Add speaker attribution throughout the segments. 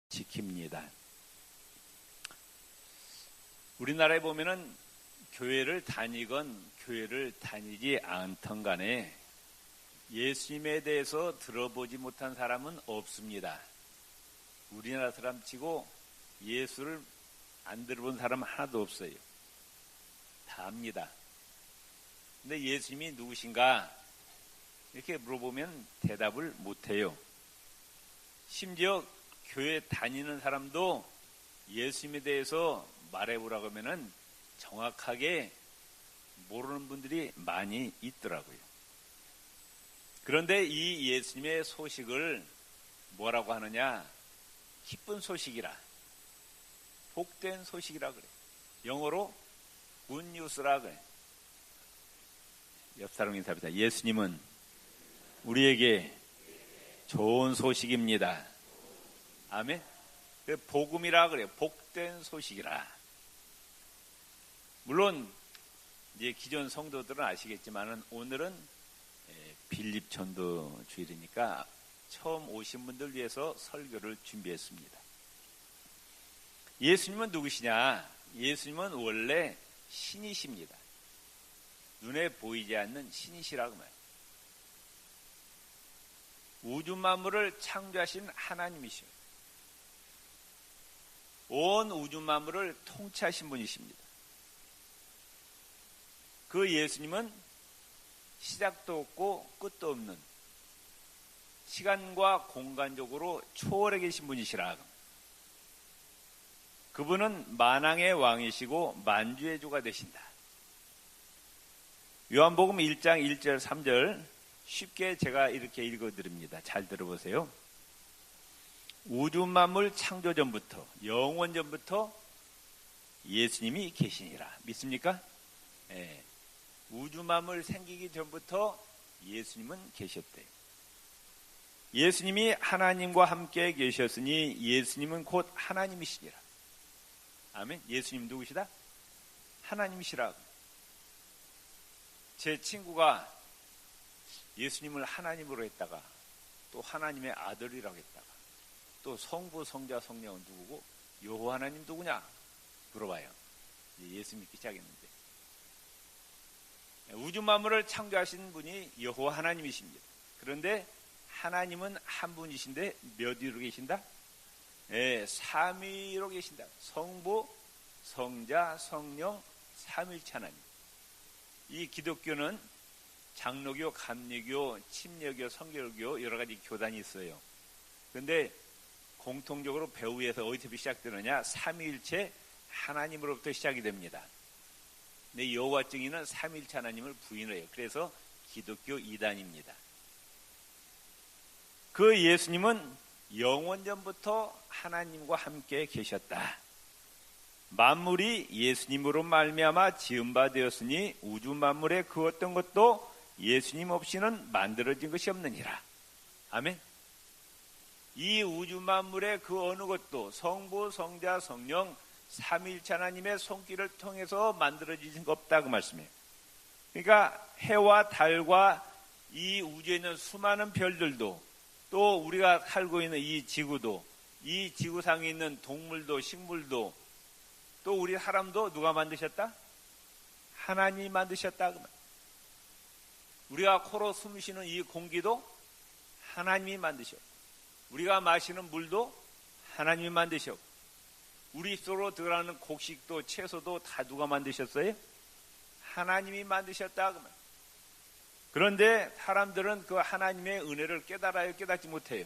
Speaker 1: 지킵니다. 우리나라에 보면은 교회를 다니건 교회를 다니지 않던 간에 예수님에 대해서 들어보지 못한 사람은 없습니다. 우리나라 사람 치고 예수를 안 들어본 사람 하나도 없어요. 다 압니다. 근데 예수님이 누구신가? 이렇게 물어보면 대답을 못해요. 심지어 교회 다니는 사람도 예수님에 대해서 말해보라고 하면은 정확하게 모르는 분들이 많이 있더라고요. 그런데 이 예수님의 소식을 뭐라고 하느냐? 기쁜 소식이라, 복된 소식이라 그래. 영어로 굿뉴스라 그래. 옆 사람 인사합니다. 예수님은 우리에게 좋은 소식입니다. 아멘. 복음이라 그래요. 복된 소식이라. 물론 이제 기존 성도들은 아시겠지만은 오늘은 빌립 전도 주일이니까 처음 오신 분들 위해서 설교를 준비했습니다. 예수님은 누구시냐? 예수님은 원래 신이십니다. 눈에 보이지 않는 신이시라고 말해요. 우주 만물을 창조하신 하나님이시오. 온 우주 만물을 통치하신 분이십니다. 그 예수님은 시작도 없고 끝도 없는 시간과 공간적으로 초월해 계신 분이시라. 그분은 만왕의 왕이시고 만주의 주가 되신다. 요한복음 1장 1절 3절 쉽게 제가 이렇게 읽어드립니다. 잘 들어보세요. 우주 만물 창조 전부터 영원 전부터 예수님이 계시니라. 믿습니까? 네. 우주 만물 생기기 전부터 예수님은 계셨대요. 예수님이 하나님과 함께 계셨으니 예수님은 곧 하나님이시니라. 아멘. 예수님 누구시다? 하나님이시라고. 제 친구가 예수님을 하나님으로 했다가 또 하나님의 아들이라고 했다가 또 성부, 성자, 성령은 누구고 여호와 하나님 누구냐 물어봐요. 예수 믿기 시작했는데 우주 만물을 창조하신 분이 여호와 하나님이십니다. 그런데 하나님은 한 분이신데 몇 위로 계신다? 네, 3위로 계신다. 성부, 성자, 성령, 삼위일체 하나님. 이 기독교는 장로교, 감리교, 침례교, 성결교 여러 가지 교단이 있어요. 그런데 공통적으로 배후에서 어디서 시작되느냐? 삼위일체 하나님으로부터 시작이 됩니다. 근데 여호와 증인은 삼위일체 하나님을 부인해요. 그래서 기독교 이단입니다. 그 예수님은 영원전부터 하나님과 함께 계셨다. 만물이 예수님으로 말미암아 지은 바 되었으니 우주 만물의 그 어떤 것도 예수님 없이는 만들어진 것이 없느니라. 아멘. 이 우주 만물의 그 어느 것도 성부, 성자, 성령 삼위일체 하나님의 손길을 통해서 만들어진 것 없다 그 말씀이에요. 그러니까 해와 달과 이 우주에 있는 수많은 별들도 또 우리가 살고 있는 이 지구도 이 지구상에 있는 동물도 식물도 또 우리 사람도 누가 만드셨다? 하나님이 만드셨다. 우리가 코로 숨 쉬는 이 공기도 하나님이 만드셨고 우리가 마시는 물도 하나님이 만드셨고 우리 입속으로 들어가는 곡식도 채소도 다 누가 만드셨어요? 하나님이 만드셨다. 그런데 사람들은 그 하나님의 은혜를 깨달아요? 깨닫지 못해요?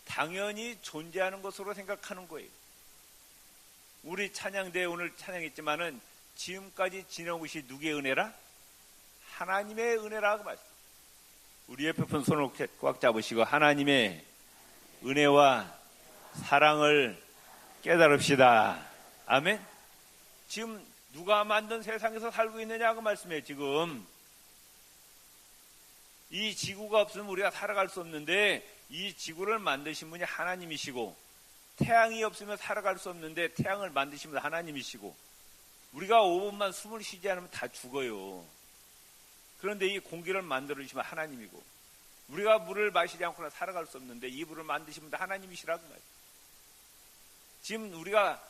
Speaker 1: 당연히 존재하는 것으로 생각하는 거예요. 우리 찬양대에 오늘 찬양했지만은 지금까지 지내온 것이 누구의 은혜라? 하나님의 은혜라고 말씀. 우리 옆에 분 손을 꽉 잡으시고 하나님의 은혜와 사랑을 깨달읍시다. 아멘. 지금 누가 만든 세상에서 살고 있느냐고 말씀해요. 지금 이 지구가 없으면 우리가 살아갈 수 없는데 이 지구를 만드신 분이 하나님이시고 태양이 없으면 살아갈 수 없는데 태양을 만드신 분 하나님이시고 우리가 5분만 숨을 쉬지 않으면 다 죽어요. 그런데 이 공기를 만들어주시면 하나님이고 우리가 물을 마시지 않고는 살아갈 수 없는데 이 물을 만드신 분도 하나님이시라고 말이에요. 지금 우리가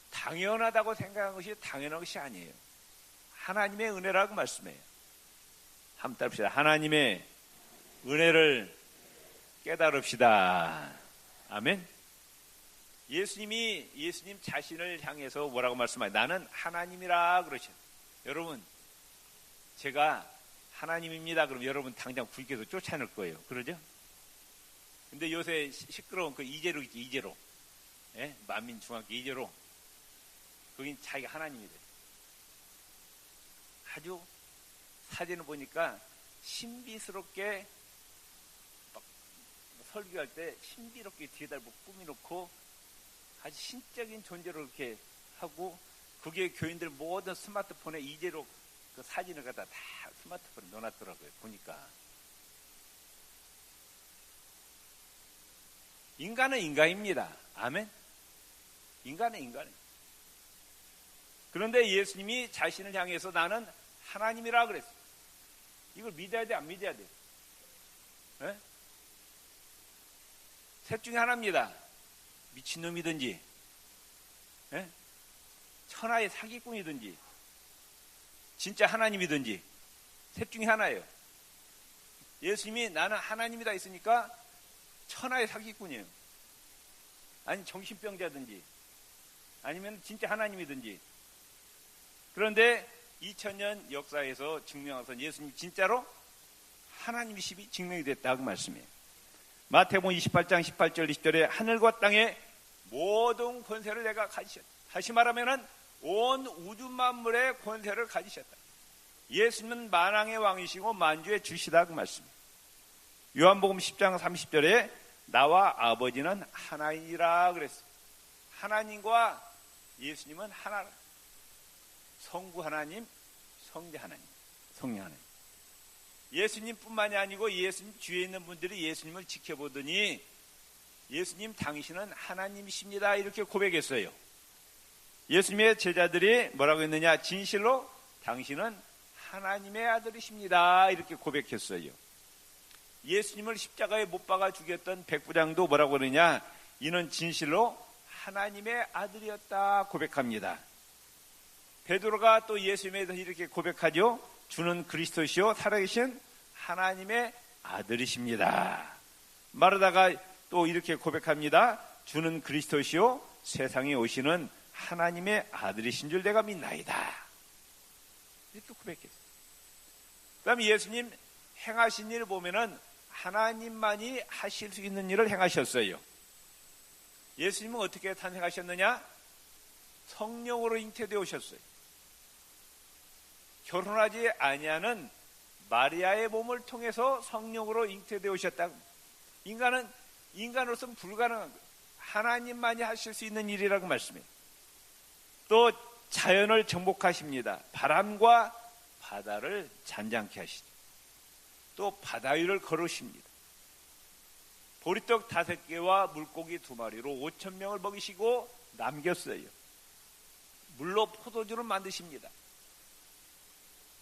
Speaker 1: 당연하다고 생각한 것이 당연한 것이 아니에요. 하나님의 은혜라고 말씀해요. 한번 따릅시다. 하나님의 은혜를 깨달읍시다. 아멘. 예수님 자신을 향해서 뭐라고 말씀하세요? 나는 하나님이라 그러셔요. 여러분, 제가 하나님입니다. 그럼 여러분 당장 불께서 쫓아낼 거예요. 그러죠? 근데 요새 시끄러운 그 이재로 있지, 이재로. 예? 만민중앙교 이재로. 거긴 자기가 하나님이 돼. 아주 사진을 보니까 신비스럽게 막 설교할 때 신비롭게 뒤에다 뭐 꾸미놓고 아주 신적인 존재로 이렇게 하고, 그게 교인들 모든 스마트폰에 이재로 그 사진을 갖다 다 스마트폰에 넣어놨더라고요. 보니까. 인간은 인간입니다. 아멘. 인간은 인간입니다. 그런데 예수님이 자신을 향해서 나는 하나님이라 그랬어요. 이걸 믿어야 돼, 안 믿어야 돼? 네? 셋 중에 하나입니다. 미친놈이든지, 네? 천하의 사기꾼이든지, 진짜 하나님이든지, 셋 중에 하나예요. 예수님이 나는 하나님이다 했으니까 천하의 사기꾼이에요. 아니 정신병자든지, 아니면 진짜 하나님이든지. 그런데 2000년 역사에서 증명해서 예수님이 진짜로 하나님이심이 증명이 됐다고 말씀해요. 마태복음 28장 18절 20절에 하늘과 땅의 모든 권세를 내가 가지셨다. 다시 말하면은 온 우주 만물의 권세를 가지셨다. 예수님은 만왕의 왕이시고 만주의 주시다 그 말씀이에요. 요한복음 10장 30절에 나와 아버지는 하나이니라 그랬어요. 하나님과 예수님은 하나라. 성부 하나님, 성자 하나님, 성령 하나님. 예수님뿐만이 아니고 예수님 주위에 있는 분들이 예수님을 지켜보더니 예수님 당신은 하나님이십니다 이렇게 고백했어요. 예수님의 제자들이 뭐라고 했느냐? 진실로 당신은 하나님의 아들이십니다 이렇게 고백했어요. 예수님을 십자가에 못 박아 죽였던 백부장도 뭐라고 그러냐? 이는 진실로 하나님의 아들이었다 고백합니다. 베드로가 또 예수님에 대해서 이렇게 고백하죠. 주는 그리스도시요 살아계신 하나님의 아들이십니다. 마르다가 또 이렇게 고백합니다. 주는 그리스도시요 세상에 오시는 하나님의 아들이신 줄 내가 믿나이다. 이렇게 고백했어요. 그 다음에 예수님 행하신 일을 보면은 하나님만이 하실 수 있는 일을 행하셨어요. 예수님은 어떻게 탄생하셨느냐? 성령으로 잉태되어 오셨어요. 결혼하지 아니하는 마리아의 몸을 통해서 성령으로 잉태되어 오셨다. 인간은 인간으로서는 불가능한 거예요. 하나님만이 하실 수 있는 일이라고 말씀해요. 또 자연을 정복하십니다. 바람과 바다를 잔잔케 하시죠. 또 바다 위를 걸으십니다. 보리떡 5개와 물고기 2마리로 5,000명을 먹이시고 남겼어요. 물로 포도주를 만드십니다.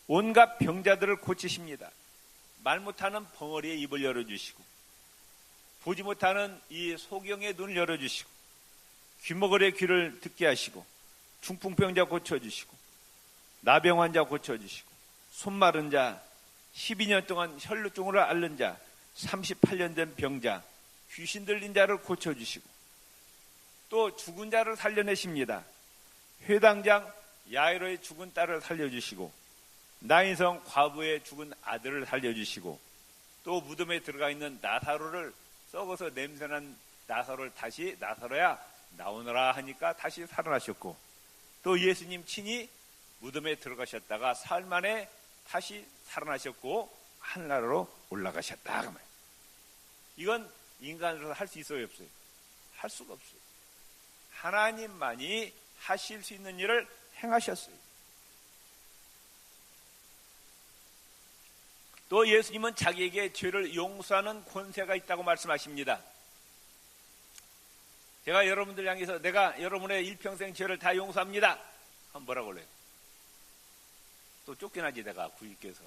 Speaker 1: 온갖 병자들을 고치십니다. 말 못하는 벙어리의 입을 열어주시고, 보지 못하는 이 소경의 눈을 열어주시고, 귀머거리의 귀를 듣게 하시고, 중풍병자 고쳐주시고, 나병 환자 고쳐주시고, 손 마른 자, 12년 동안 혈루증으로 앓는 자, 38년 된 병자, 귀신 들린 자를 고쳐주시고, 또 죽은 자를 살려내십니다. 회당장 야이로의 죽은 딸을 살려주시고, 나인성 과부의 죽은 아들을 살려주시고, 또 무덤에 들어가 있는 나사로를 썩어서 냄새난 나사로를 다시 나사로야 나오너라 하니까 다시 살아나셨고, 또 예수님 친히 무덤에 들어가셨다가 사흘 만에 다시 살아나셨고 하늘나라로 올라가셨다. 그 말. 이건 인간으로서 할 수 있어요, 없어요? 할 수가 없어요. 하나님만이 하실 수 있는 일을 행하셨어요. 또 예수님은 자기에게 죄를 용서하는 권세가 있다고 말씀하십니다. 제가 여러분들 향해서 내가 여러분의 일평생 죄를 다 용서합니다. 한번 뭐라고 그래요? 또 쫓겨나지 내가 구주께서.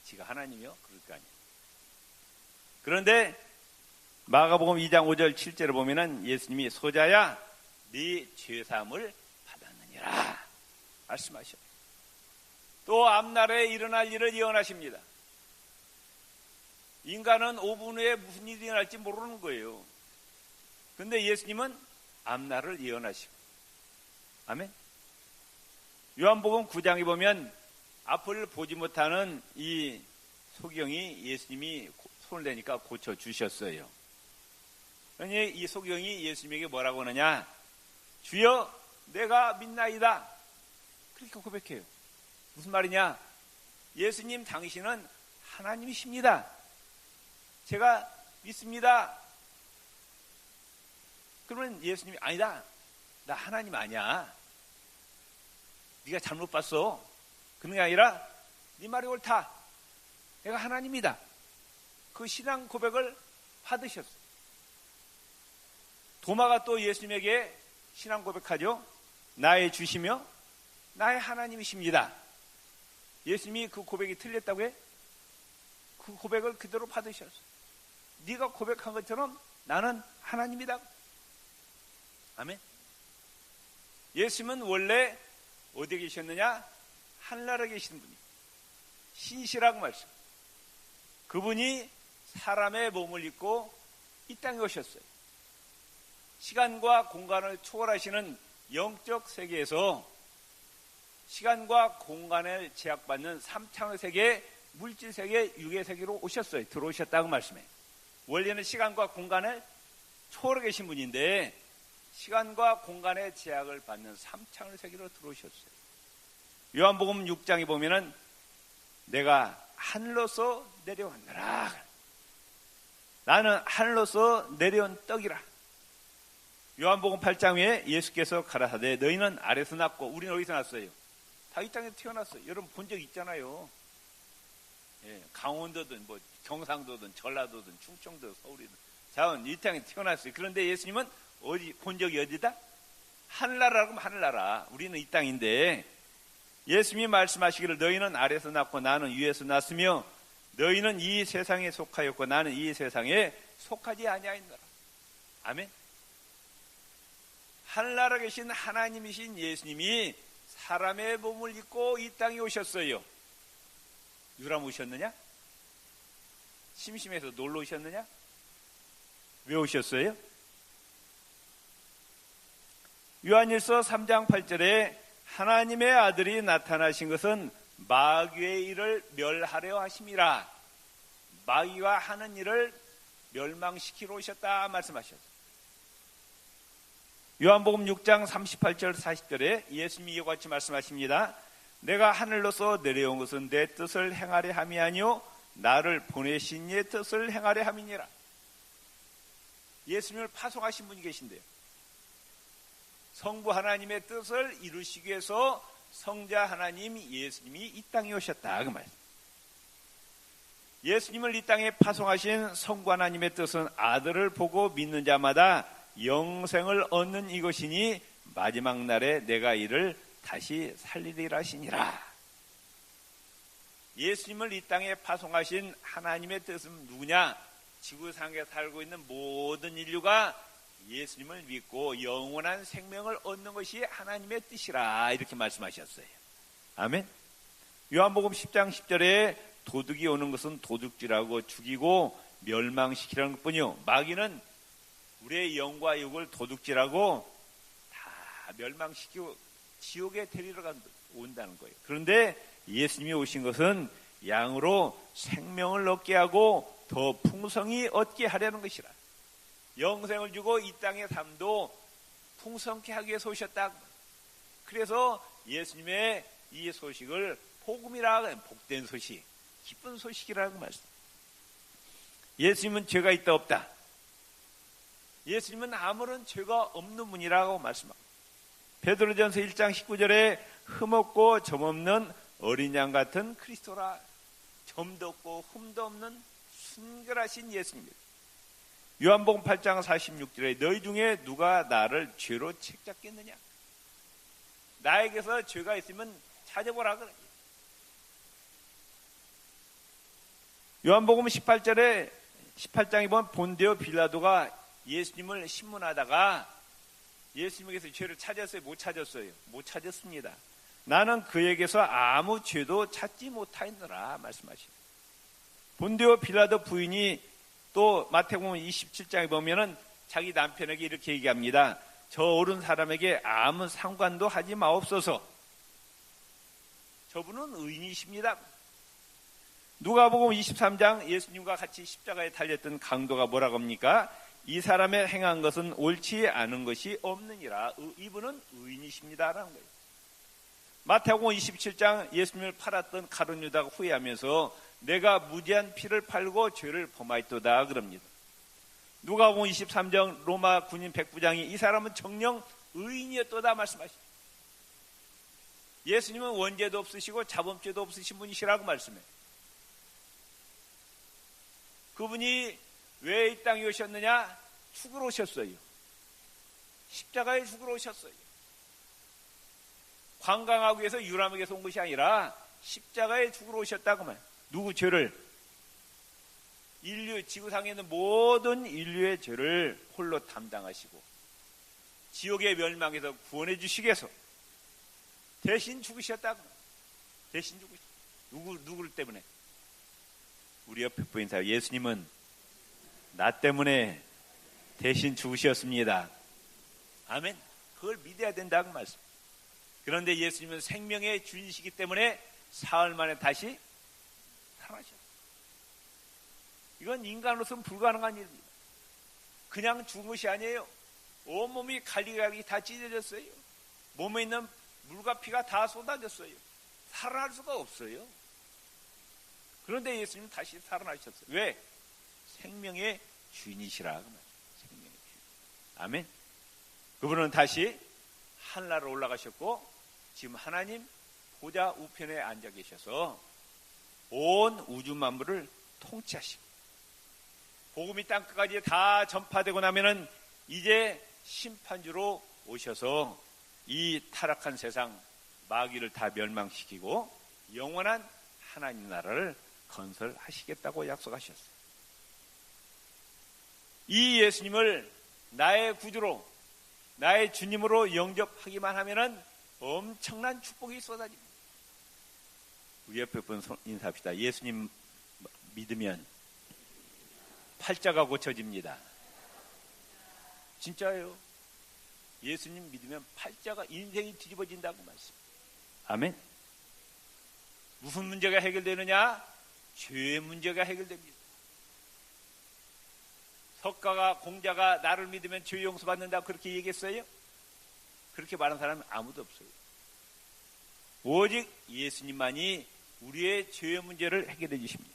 Speaker 1: 지가 하나님이요? 그럴 거 아니에요. 그런데 마가복음 2장 5절 7절을 보면은 예수님이 소자야 네 죄사함을 받았느니라 말씀하셔. 또 앞날에 일어날 일을 예언하십니다. 인간은 5분 후에 무슨 일이 일어날지 모르는 거예요. 그런데 예수님은 앞날을 예언하시고. 아멘. 요한복음 9장에 보면 앞을 보지 못하는 이 소경이 예수님이 손을 대니까 고쳐주셨어요. 그러니 이 소경이 예수님에게 뭐라고 하느냐? 주여 내가 믿나이다. 그렇게 고백해요. 무슨 말이냐? 예수님 당신은 하나님이십니다. 제가 믿습니다. 그러면 예수님이 아니다. 나 하나님 아니야. 네가 잘못 봤어. 그런 게 아니라 네 말이 옳다. 내가 하나님이다. 그 신앙 고백을 받으셨어. 도마가 또 예수님에게 신앙 고백하죠. 나의 주시며 나의 하나님이십니다. 예수님이 그 고백이 틀렸다고 해? 그 고백을 그대로 받으셨어. 네가 고백한 것처럼 나는 하나님이다. 아멘. 예수님은 원래 어디에 계셨느냐? 하늘나라에 계시는 분이 신시라고 말씀. 그분이 사람의 몸을 입고 이 땅에 오셨어요. 시간과 공간을 초월하시는 영적 세계에서 시간과 공간을 제약받는 3차원의 세계, 물질 세계, 육의 세계로 오셨어요. 들어오셨다고 말씀해요. 원래는 시간과 공간을 초월해 계신 분인데 시간과 공간의 제약을 받는 3차원의 세계로 들어오셨어요. 요한복음 6장에 보면은 내가 하늘로서 내려왔노라. 나는 하늘로서 내려온 떡이라. 요한복음 8장 에 예수께서 가라사대 너희는 아래서 났고 우리는 어디서 났어요? 다 이 땅에 태어났어요. 여러분 본 적 있잖아요. 예, 강원도든 뭐 경상도든 전라도든 충청도 서울이든 자원 이 땅에 태어났어요. 그런데 예수님은 어디 본 적이 어디다? 하늘나라라고 하면 하늘나라. 우리는 이 땅인데 예수님이 말씀하시기를 너희는 아래서 났고 나는 위에서 났으며 너희는 이 세상에 속하였고 나는 이 세상에 속하지 아니하였노라. 아멘. 하늘나라에 계신 하나님이신 예수님이 사람의 몸을 입고 이 땅에 오셨어요. 유람 오셨느냐? 심심해서 놀러 오셨느냐? 왜 오셨어요? 요한일서 3장 8절에 하나님의 아들이 나타나신 것은 마귀의 일을 멸하려 하심이라. 마귀가 하는 일을 멸망시키러 오셨다 말씀하셨어요. 요한복음 6장 38절 40절에 예수님이 이와 같이 말씀하십니다. 내가 하늘로서 내려온 것은 내 뜻을 행하려 함이 아니요 나를 보내신 이의 뜻을 행하려 함이니라. 예수님을 파송하신 분이 계신데요. 성부 하나님의 뜻을 이루시기 위해서 성자 하나님 예수님이 이 땅에 오셨다 그 말. 예수님을 이 땅에 파송하신 성부 하나님의 뜻은 아들을 보고 믿는 자마다 영생을 얻는 이것이니 마지막 날에 내가 이를 다시 살리리라 하시니라. 예수님을 이 땅에 파송하신 하나님의 뜻은 누구냐? 지구상에 살고 있는 모든 인류가 예수님을 믿고 영원한 생명을 얻는 것이 하나님의 뜻이라 이렇게 말씀하셨어요. 아멘. 요한복음 10장 10절에 도둑이 오는 것은 도둑질하고 죽이고 멸망시키라는 것뿐이요 마귀는 우리의 영과 육을 도둑질하고 다 멸망시키고 지옥에 데리러 온다는 거예요. 그런데 예수님이 오신 것은 양으로 생명을 얻게 하고 더 풍성히 얻게 하려는 것이라. 영생을 주고 이 땅의 삶도 풍성케 하기 위해서 오셨다. 그래서 예수님의 이 소식을 복음이라 복된 소식, 기쁜 소식이라고 말씀. 예수님은 죄가 있다 없다. 예수님은 아무런 죄가 없는 분이라고 말씀합니다. 베드로전서 1장 19절에 흠없고 점없는 어린 양 같은 그리스도라. 점도 없고 흠도 없는 순결하신 예수님입니다. 요한복음 8장 46절에 너희 중에 누가 나를 죄로 책잡겠느냐? 나에게서 죄가 있으면 찾아보라 그래. 요한복음 18절에 18장에 보면 본데오 빌라도가 예수님을 신문하다가 예수님에게서 죄를 찾았어요? 못 찾았어요? 못 찾았습니다. 나는 그에게서 아무 죄도 찾지 못하였노라 말씀하십니다. 본데오 빌라도 부인이 또 마태복음 27장에 보면은 자기 남편에게 이렇게 얘기합니다. 저 어른 사람에게 아무 상관도 하지 마옵소서. 저분은 의인이십니다. 누가복음 23장 예수님과 같이 십자가에 달렸던 강도가 뭐라고 합니까? 이 사람의 행한 것은 옳지 않은 것이 없느니라. 이분은 의인이십니다라는 거예요. 마태복음 27장 예수님을 팔았던 가룟 유다가 후회하면서 내가 무지한 피를 팔고 죄를 범하였도다 그럽니다. 누가복음 23장 로마 군인 백부장이 이 사람은 정녕 의인이었도다 말씀하십니다. 예수님은 원죄도 없으시고 자범죄도 없으신 분이시라고 말씀해요. 그분이 왜 이 땅에 오셨느냐? 죽으러 오셨어요. 십자가에 죽으러 오셨어요. 관광하기 위해서 유람에게서 온 것이 아니라 십자가에 죽으러 오셨다고 말해요. 누구 죄를? 인류, 지구상에 있는 모든 인류의 죄를 홀로 담당하시고 지옥의 멸망에서 구원해 주시기 위해서 대신 죽으셨다고. 대신 죽으셨다. 누구를 때문에? 우리 옆에 보인 사람 예수님은 나 때문에 대신 죽으셨습니다. 아멘. 그걸 믿어야 된다고 말씀. 그런데 예수님은 생명의 주인이시기 때문에 사흘 만에 다시 살아나셨어요. 이건 인간으로서는 불가능한 일입니다. 그냥 죽은 것이 아니에요. 온몸이 갈기갈기 다 찢어졌어요. 몸에 있는 물과 피가 다 쏟아졌어요. 살아날 수가 없어요. 그런데 예수님은 다시 살아나셨어요. 왜? 생명의 주인이시라. 생명의 주인. 아멘. 그분은 다시 하늘나라로 올라가셨고 지금 하나님 보좌 우편에 앉아 계셔서 온 우주 만물을 통치하시고 복음이 땅끝까지 다 전파되고 나면은 이제 심판주로 오셔서 이 타락한 세상 마귀를 다 멸망시키고 영원한 하나님 나라를 건설하시겠다고 약속하셨어요. 이 예수님을 나의 구주로 나의 주님으로 영접하기만 하면은 엄청난 축복이 쏟아집니다. 우리 옆에 분 인사합시다. 예수님 믿으면 팔자가 고쳐집니다. 진짜예요. 예수님 믿으면 팔자가 인생이 뒤집어진다고 말씀. 아멘. 무슨 문제가 해결되느냐? 죄의 문제가 해결됩니다. 석가가 공자가 나를 믿으면 죄 용서받는다 그렇게 얘기했어요? 그렇게 말하는 사람은 아무도 없어요. 오직 예수님만이 우리의 죄의 문제를 해결해 주십니다.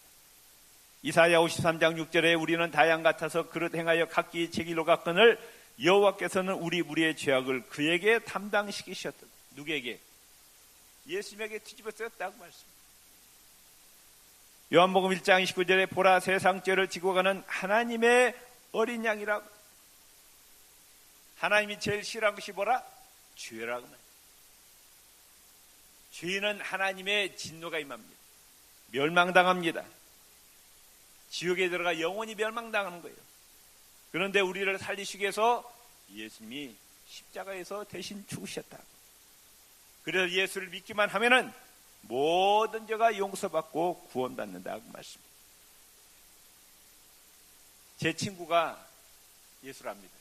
Speaker 1: 이사야 53장 6절에 우리는 다양 같아서 그릇 행하여 각기 제 길로 갔거늘 여호와께서는 우리 무리의 죄악을 그에게 담당시키셨다. 누구에게? 예수님에게 뒤집어 쓰였다고 말씀. 요한복음 1장 29절에 보라 세상 죄를 지고 가는 하나님의 어린 양이라고. 하나님이 제일 싫어하는 것이 뭐라? 죄라고 말이에요. 죄는 하나님의 진노가 임합니다. 멸망당합니다. 지옥에 들어가 영원히 멸망당하는 거예요. 그런데 우리를 살리시기 위해서 예수님이 십자가에서 대신 죽으셨다. 그래서 예수를 믿기만 하면은 모든 죄가 용서받고 구원받는다고 말씀입니다. 제 친구가 예수를 압니다.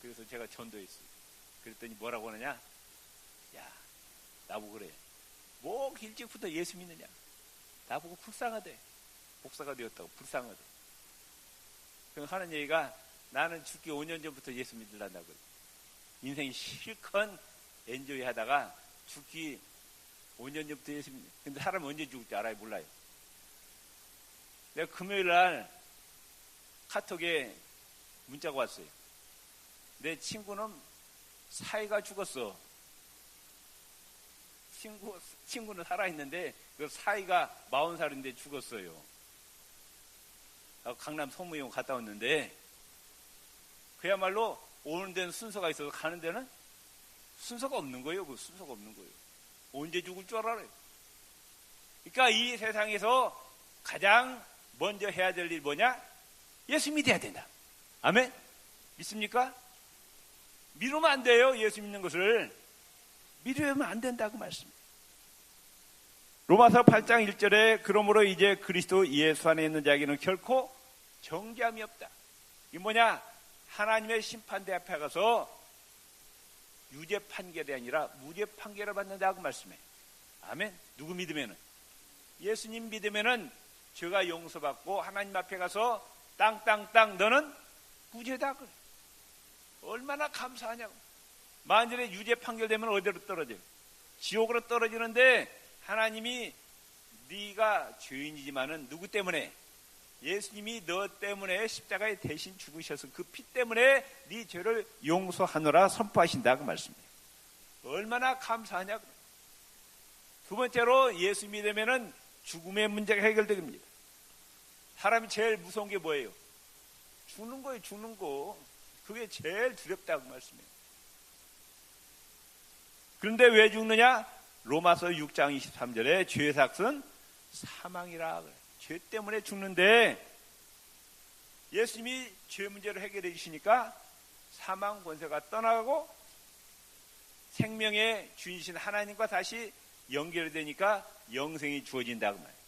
Speaker 1: 그래서 제가 전도했어요. 그랬더니 뭐라고 하느냐? 야, 나보고 그래. 뭐 일찍부터 예수 믿느냐? 나보고 불쌍하대. 복사가 되었다고 불쌍하대. 그럼 하는 얘기가 나는 죽기 5년 전부터 예수 믿으려고 그래. 인생이 실컷 엔조이 하다가 죽기 5년 전부터 예수 믿는. 근데 사람이 언제 죽을지 알아요? 몰라요. 내가 금요일 날 카톡에 문자가 왔어요. 내 친구는 사이가 죽었어. 친구는 살아있는데 그 사이가 40살인데 죽었어요. 강남 소무용 갔다 왔는데 그야말로 오는 데는 순서가 있어서 가는 데는 순서가 없는 거예요. 그 순서가 없는 거예요. 언제 죽을 줄 알아요. 그러니까 이 세상에서 가장 먼저 해야 될 일이 뭐냐? 예수 믿어야 된다. 아멘? 믿습니까? 미루면 안 돼요. 예수 믿는 것을 미루면 안 된다고 말씀입니다. 로마서 8장 1절에 그러므로 이제 그리스도 예수 안에 있는 자에게는 결코 정죄함이 없다. 이게 뭐냐? 하나님의 심판대 앞에 가서 유죄 판결이 아니라 무죄 판결을 받는다고 말씀해요. 아멘. 누구 믿으면은? 예수님 믿으면은 죄가 용서받고 하나님 앞에 가서 땅 너는 무죄다. 얼마나 감사하냐고. 만일에 유죄 판결되면 어디로 떨어져요? 지옥으로 떨어지는데 하나님이 네가 죄인이지만은 누구 때문에? 예수님이 너 때문에 십자가에 대신 죽으셔서 그 피 때문에 네 죄를 용서하노라 선포하신다고 말씀해요. 얼마나 감사하냐고. 두 번째로 예수 믿으면은 죽음의 문제가 해결됩니다. 사람이 제일 무서운 게 뭐예요? 죽는 거예요. 죽는 거. 그게 제일 두렵다고 말씀해요. 그런데 왜 죽느냐? 로마서 6장 23절에 죄의 삭은 사망이라. 죄 때문에 죽는데 예수님이 죄 문제를 해결해 주시니까 사망 권세가 떠나가고 생명의 주인이신 하나님과 다시 연결이 되니까 영생이 주어진다고 말이에요.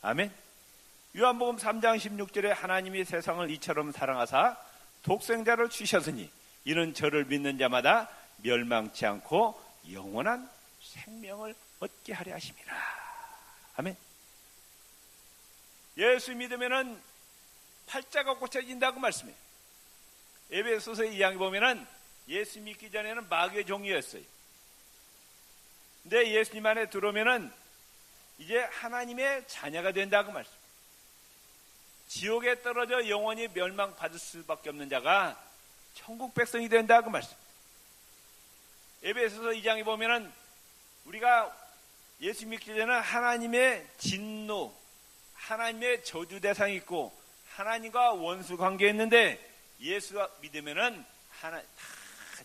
Speaker 1: 아멘. 요한복음 3장 16절에 하나님이 세상을 이처럼 사랑하사 독생자를 주셨으니 이는 저를 믿는 자마다 멸망치 않고 영원한 생명을 얻게 하려 하심이라. 아멘. 예수 믿으면은 팔자가 고쳐진다고 말씀해요. 에베소서 2장에 보면은 예수 믿기 전에는 마귀의 종이었어요. 근데 예수님 안에 들어오면은 이제 하나님의 자녀가 된다고 말씀해요. 지옥에 떨어져 영원히 멸망받을 수밖에 없는 자가 천국 백성이 된다고 말씀해요. 에베소서 2장에 보면은 우리가 예수 믿기 전에는 하나님의 진노, 하나님의 저주 대상이 있고 하나님과 원수 관계였는데 예수 믿으면은 다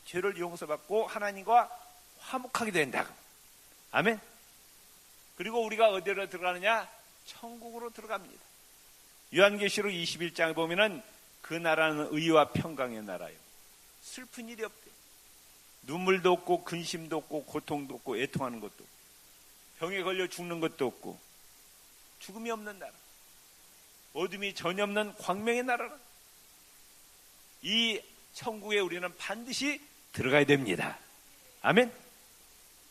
Speaker 1: 죄를 용서받고 하나님과 화목하게 된다고. 아멘. 그리고 우리가 어디로 들어가느냐? 천국으로 들어갑니다. 요한계시록 21장에 보면은 그 나라는 의와 평강의 나라예요. 슬픈 일이 없대요. 눈물도 없고 근심도 없고 고통도 없고 애통하는 것도 없고 병에 걸려 죽는 것도 없고 죽음이 없는 나라, 어둠이 전혀 없는 광명의 나라라. 이 천국에 우리는 반드시 들어가야 됩니다. 아멘.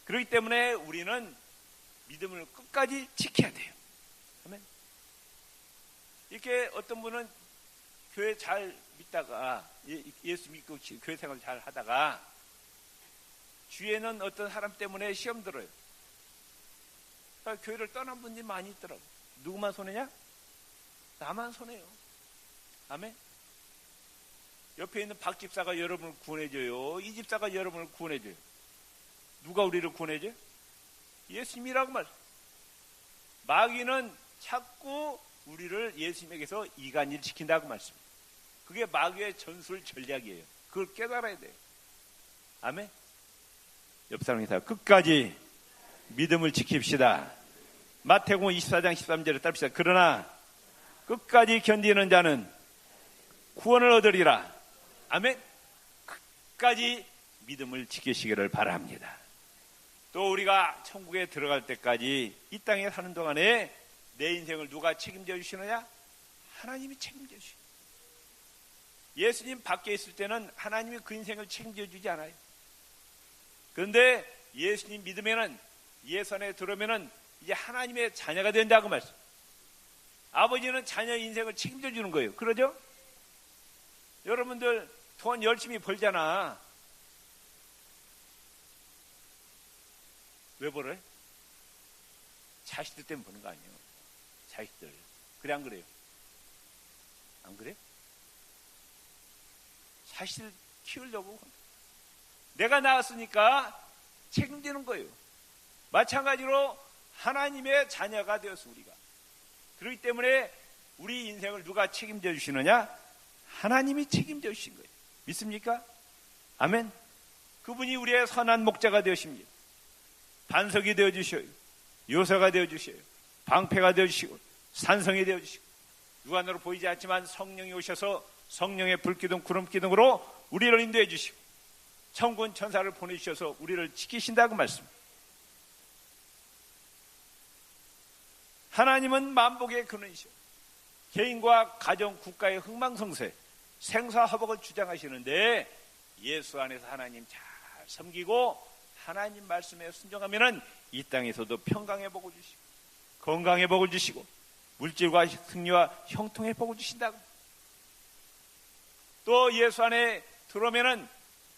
Speaker 1: 그렇기 때문에 우리는 믿음을 끝까지 지켜야 돼요. 아멘. 이렇게 어떤 분은 교회 잘 믿다가 예수 믿고 교회 생활 잘 하다가 주위에는 어떤 사람 때문에 시험 들어요. 교회를 떠난 분들이 많이 있더라고. 누구만 손해냐? 나만 손해요. 아멘. 옆에 있는 박 집사가 여러분을 구원해줘요. 이 집사가 여러분을 구원해줘요. 누가 우리를 구원해줘요? 예수님이라고 말. 마귀는 자꾸 우리를 예수님에게서 이간질 시킨다고 말씀입니다. 그게 마귀의 전술 전략이에요. 그걸 깨달아야 돼요. 아멘. 옆 사람이 끝까지 믿음을 지킵시다. 마태복음 24장 13절에 따릅시다. 그러나 끝까지 견디는 자는 구원을 얻으리라. 아멘. 끝까지 믿음을 지키시기를 바랍니다. 또 우리가 천국에 들어갈 때까지 이 땅에 사는 동안에 내 인생을 누가 책임져 주시느냐? 하나님이 책임져 주시죠. 예수님 밖에 있을 때는 하나님이 그 인생을 책임져 주지 않아요. 그런데 예수님 믿으면은 예수 안에 들어오면은 이제 하나님의 자녀가 된다고 말씀. 아버지는 자녀 인생을 책임져 주는 거예요. 그러죠? 여러분들 돈 열심히 벌잖아. 왜 벌어요? 자식들 때문에 버는 거 아니에요. 자식들. 그래 안 그래요? 안 그래? 자식들 키우려고 내가 낳았으니까 책임지는 거예요. 마찬가지로 하나님의 자녀가 되었어 우리가. 그렇기 때문에 우리 인생을 누가 책임져 주시느냐? 하나님이 책임져 주신 거예요. 믿습니까? 아멘. 그분이 우리의 선한 목자가 되십니다. 반석이 되어주셔요. 요새가 되어주셔요. 방패가 되어주시고 산성이 되어주시고 육안으로 보이지 않지만 성령이 오셔서 성령의 불기둥 구름기둥으로 우리를 인도해 주시고 천군 천사를 보내주셔서 우리를 지키신다고 말씀입니다. 하나님은 만복의 근원이시오. 개인과 가정, 국가의 흥망성쇠, 생사화복을 주장하시는데 예수 안에서 하나님 잘 섬기고 하나님 말씀에 순종하면 이 땅에서도 평강의 복을 주시고 건강의 복을 주시고 물질과 승리와 형통의 복을 주신다고. 또 예수 안에 들어오면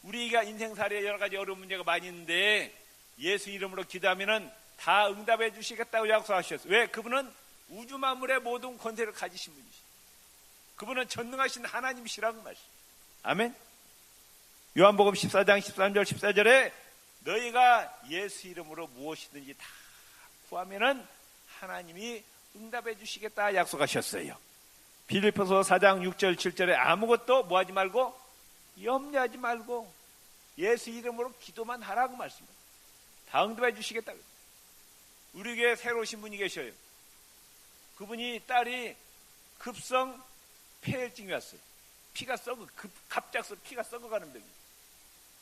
Speaker 1: 우리가 인생살이에 여러 가지 어려운 문제가 많이 있는데 예수 이름으로 기도하면 다 응답해 주시겠다고 약속하셨어요. 왜? 그분은 우주 만물의 모든 권세를 가지신 분이시죠. 그분은 전능하신 하나님이시라고 말씀. 아멘. 요한복음 14장 13절 14절에 너희가 예수 이름으로 무엇이든지 다 구하면은 하나님이 응답해 주시겠다 약속하셨어요. 빌립보서 4장 6절 7절에 아무것도 뭐하지 말고 염려하지 말고 예수 이름으로 기도만 하라고 말씀합니다. 다 응답해 주시겠다. 우리 교회에 새로 오신 분이 계셔요. 그분이 딸이 급성 폐혈증이 왔어요. 피가 갑작스러 피가 썩어가는 병이에요.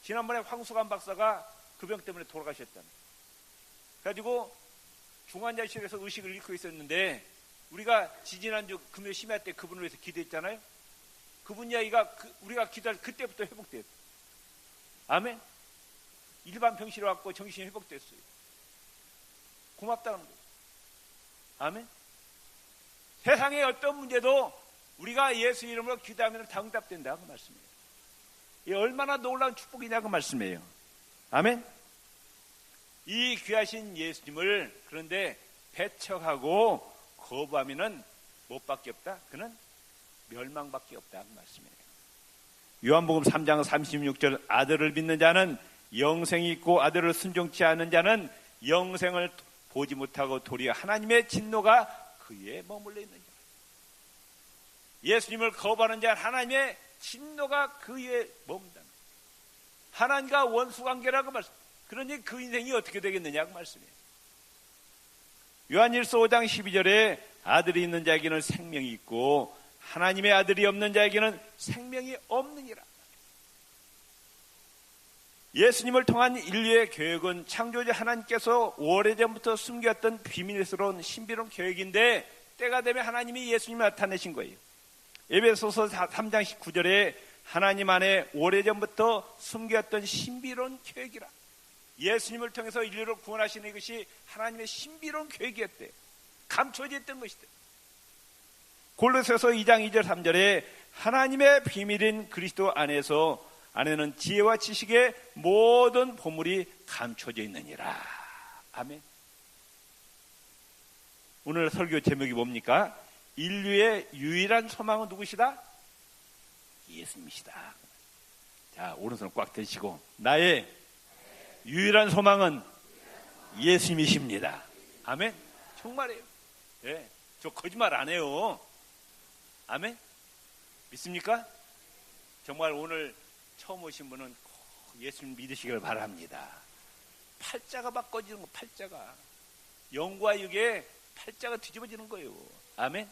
Speaker 1: 지난번에 황수관 박사가 그 병 때문에 돌아가셨답니다. 그래가지고 중환자실에서 의식을 잃고 있었는데 우리가 지지난주 금요 심야 때 그분을 위해서 기도했잖아요. 그분 이야기가 우리가 기도할 그때부터 회복됐어요. 아멘. 일반 병실에 왔고 정신이 회복됐어요. 고맙다는 거예요. 아멘. 세상의 어떤 문제도 우리가 예수 이름으로 기도하면 다 응답된다고 말씀해요. 이 얼마나 놀라운 축복이냐고 말씀해요. 아멘. 이 귀하신 예수님을 그런데 배척하고 거부하면은 못밖에 없다. 그는 멸망밖에 없다고 말씀해요. 요한복음 3장 36절 아들을 믿는 자는 영생이 있고 아들을 순종치 않은 자는 영생을 보지 못하고 도리어 하나님의 진노가 그에 머물러 있는 자. 예수님을 거부하는 자는 하나님의 진노가 그에 머문다. 하나님과 원수관계라고 말씀. 그러니 그 인생이 어떻게 되겠느냐고 말씀해요. 요한일서 5장 12절에 아들이 있는 자에게는 생명이 있고 하나님의 아들이 없는 자에게는 생명이 없느니라. 예수님을 통한 인류의 계획은 창조주 하나님께서 오래전부터 숨겼던 비밀스러운 신비로운 계획인데 때가 되면 하나님이 예수님을 나타내신 거예요. 에베소서 3장 19절에 하나님 안에 오래전부터 숨겼던 신비로운 계획이라. 예수님을 통해서 인류를 구원하시는 것이 하나님의 신비로운 계획이었대요. 감춰져 있던 것이다. 골로새서 2장 2절 3절에 하나님의 비밀인 그리스도 안에는 지혜와 지식의 모든 보물이 감춰져 있느니라. 아멘. 오늘 설교 제목이 뭡니까? 인류의 유일한 소망은 누구시다? 예수님이시다. 자, 오른손을 꽉 드시고 나의 유일한 소망은 예수님이십니다. 아멘. 정말이에요. 네, 저 거짓말 안 해요. 아멘. 믿습니까? 정말 오늘 처음 오신 분은 꼭 예수님 믿으시길 바랍니다. 팔자가 바꿔지는 거, 팔자가. 영과 육의 팔자가 뒤집어지는 거예요. 아멘.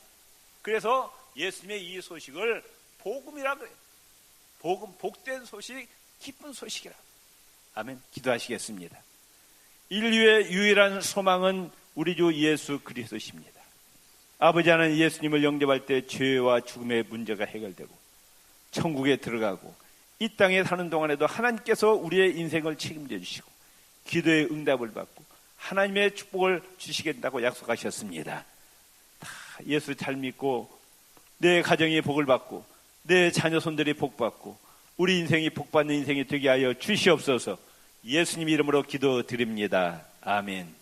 Speaker 1: 그래서 예수님의 이 소식을 복음이라 그래요. 복음, 복된 소식, 기쁜 소식이라. 아멘. 기도하시겠습니다. 인류의 유일한 소망은 우리 주 예수 그리스도십니다. 아버지 하나님, 예수님을 영접할 때 죄와 죽음의 문제가 해결되고 천국에 들어가고 이 땅에 사는 동안에도 하나님께서 우리의 인생을 책임져 주시고 기도의 응답을 받고 하나님의 축복을 주시겠다고 약속하셨습니다. 다 예수 잘 믿고 내 가정이 복을 받고 내 자녀 손들이 복 받고 우리 인생이 복 받는 인생이 되게 하여 주시옵소서. 예수님 이름으로 기도드립니다. 아멘.